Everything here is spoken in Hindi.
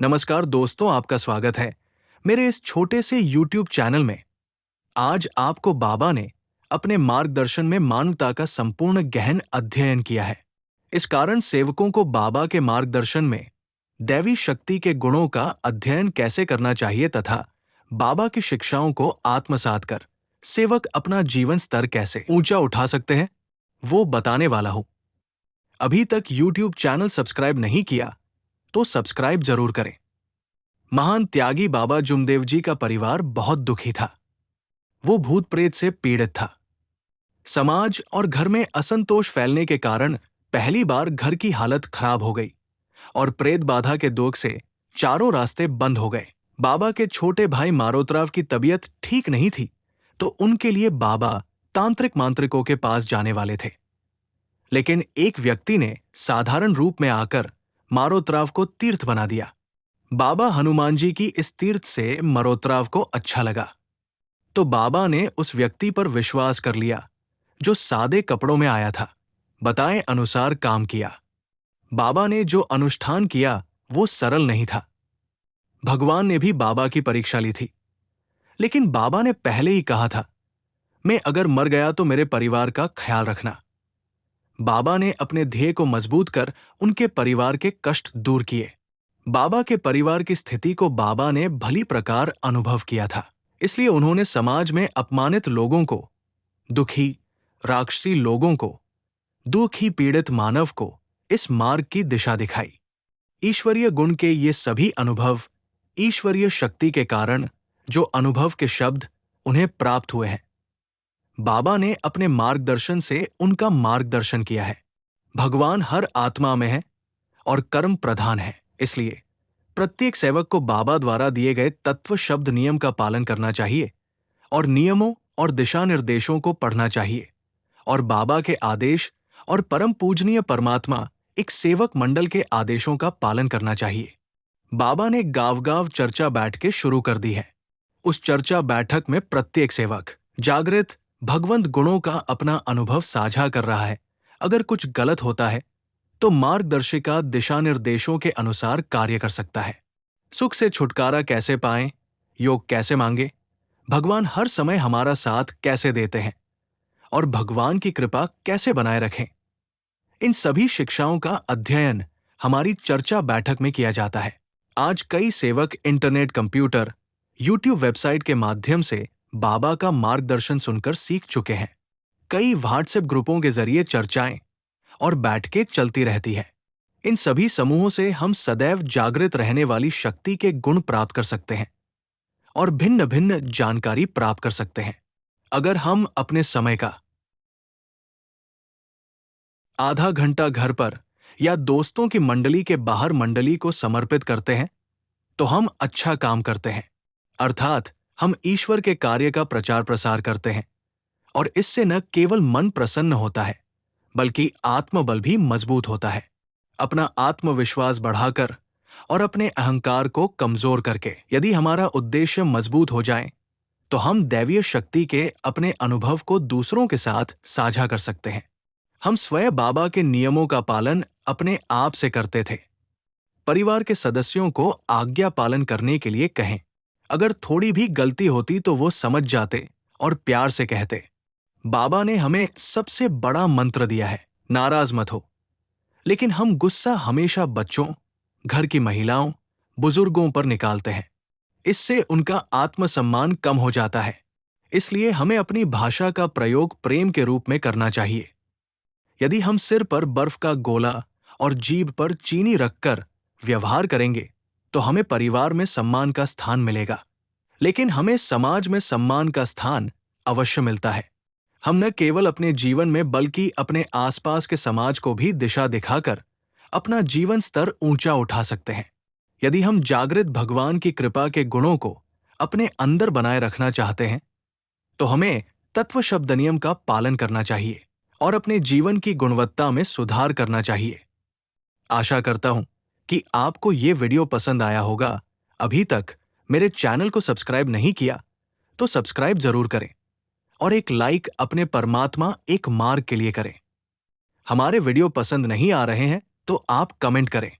नमस्कार दोस्तों, आपका स्वागत है मेरे इस छोटे से YouTube चैनल में। आज आपको बाबा ने अपने मार्गदर्शन में मानवता का संपूर्ण गहन अध्ययन किया है। इस कारण सेवकों को बाबा के मार्गदर्शन में दैवी शक्ति के गुणों का अध्ययन कैसे करना चाहिए तथा बाबा की शिक्षाओं को आत्मसात कर सेवक अपना जीवन स्तर कैसे ऊंचा उठा सकते हैं, वो बताने वाला हूं। अभी तक YouTube चैनल सब्सक्राइब नहीं किया तो सब्सक्राइब जरूर करें। महान त्यागी बाबा जुमदेव जी का परिवार बहुत दुखी था। वो भूत प्रेत से पीड़ित था। समाज और घर में असंतोष फैलने के कारण पहली बार घर की हालत खराब हो गई और प्रेत बाधा के दोग से चारों रास्ते बंद हो गए। बाबा के छोटे भाई मारोतराव की तबीयत ठीक नहीं थी, तो उनके लिए बाबा तांत्रिक मांत्रिकों के पास जाने वाले थे। लेकिन एक व्यक्ति ने साधारण रूप में आकर मारोतराव को तीर्थ बना दिया। बाबा हनुमान जी की इस तीर्थ से मरोतराव को अच्छा लगा, तो बाबा ने उस व्यक्ति पर विश्वास कर लिया जो सादे कपड़ों में आया था। बताए अनुसार काम किया। बाबा ने जो अनुष्ठान किया वो सरल नहीं था। भगवान ने भी बाबा की परीक्षा ली थी, लेकिन बाबा ने पहले ही कहा था, मैं अगर मर गया तो मेरे परिवार का ख्याल रखना। बाबा ने अपने ध्येय को मजबूत कर उनके परिवार के कष्ट दूर किए। बाबा के परिवार की स्थिति को बाबा ने भली प्रकार अनुभव किया था, इसलिए उन्होंने समाज में अपमानित लोगों को, दुखी राक्षसी लोगों को, दुखी पीड़ित मानव को इस मार्ग की दिशा दिखाई। ईश्वरीय गुण के ये सभी अनुभव ईश्वरीय शक्ति के कारण जो अनुभव के शब्द उन्हें प्राप्त हुए हैं, बाबा ने अपने मार्गदर्शन से उनका मार्गदर्शन किया है। भगवान हर आत्मा में है और कर्म प्रधान है, इसलिए प्रत्येक सेवक को बाबा द्वारा दिए गए तत्व शब्द नियम का पालन करना चाहिए और नियमों और दिशा निर्देशों को पढ़ना चाहिए और बाबा के आदेश और परम पूजनीय परमात्मा एक सेवक मंडल के आदेशों का पालन करना चाहिए। बाबा ने गांव-गांव चर्चा बैठ के शुरू कर दी है। उस चर्चा बैठक में प्रत्येक सेवक जागृत भगवंत गुणों का अपना अनुभव साझा कर रहा है। अगर कुछ गलत होता है तो मार्गदर्शिका दिशा निर्देशों के अनुसार कार्य कर सकता है। सुख से छुटकारा कैसे पाएं, योग कैसे मांगे, भगवान हर समय हमारा साथ कैसे देते हैं और भगवान की कृपा कैसे बनाए रखें, इन सभी शिक्षाओं का अध्ययन हमारी चर्चा बैठक में किया जाता है। आज कई सेवक इंटरनेट, कंप्यूटर, YouTube वेबसाइट के माध्यम से बाबा का मार्गदर्शन सुनकर सीख चुके हैं। कई व्हाट्सएप ग्रुपों के जरिए चर्चाएं और बैठकें चलती रहती है। इन सभी समूहों से हम सदैव जागृत रहने वाली शक्ति के गुण प्राप्त कर सकते हैं और भिन्न भिन्न जानकारी प्राप्त कर सकते हैं। अगर हम अपने समय का आधा घंटा घर पर या दोस्तों की मंडली के बाहर मंडली को समर्पित करते हैं, तो हम अच्छा काम करते हैं, अर्थात हम ईश्वर के कार्य का प्रचार प्रसार करते हैं और इससे न केवल मन प्रसन्न होता है बल्कि आत्मबल भी मजबूत होता है। अपना आत्मविश्वास बढ़ाकर और अपने अहंकार को कमजोर करके यदि हमारा उद्देश्य मजबूत हो जाए तो हम दैवीय शक्ति के अपने अनुभव को दूसरों के साथ साझा कर सकते हैं। हम स्वयं बाबा के नियमों का पालन अपने आप से करते थे। परिवार के सदस्यों को आज्ञा पालन करने के लिए कहें। अगर थोड़ी भी गलती होती तो वो समझ जाते और प्यार से कहते। बाबा ने हमें सबसे बड़ा मंत्र दिया है, नाराज मत हो। लेकिन हम गुस्सा हमेशा बच्चों, घर की महिलाओं, बुजुर्गों पर निकालते हैं। इससे उनका आत्मसम्मान कम हो जाता है। इसलिए हमें अपनी भाषा का प्रयोग प्रेम के रूप में करना चाहिए। यदि हम सिर पर बर्फ का गोला और जीभ पर चीनी रखकर व्यवहार करेंगे तो हमें परिवार में सम्मान का स्थान मिलेगा, लेकिन हमें समाज में सम्मान का स्थान अवश्य मिलता है। हम न केवल अपने जीवन में बल्कि अपने आसपास के समाज को भी दिशा दिखाकर अपना जीवन स्तर ऊंचा उठा सकते हैं। यदि हम जागृत भगवान की कृपा के गुणों को अपने अंदर बनाए रखना चाहते हैं तो हमें तत्व शब्द नियम का पालन करना चाहिए और अपने जीवन की गुणवत्ता में सुधार करना चाहिए। आशा करता हूं कि आपको ये वीडियो पसंद आया होगा। अभी तक मेरे चैनल को सब्सक्राइब नहीं किया तो सब्सक्राइब जरूर करें और एक लाइक अपने परमात्मा एक मार्ग के लिए करें। हमारे वीडियो पसंद नहीं आ रहे हैं तो आप कमेंट करें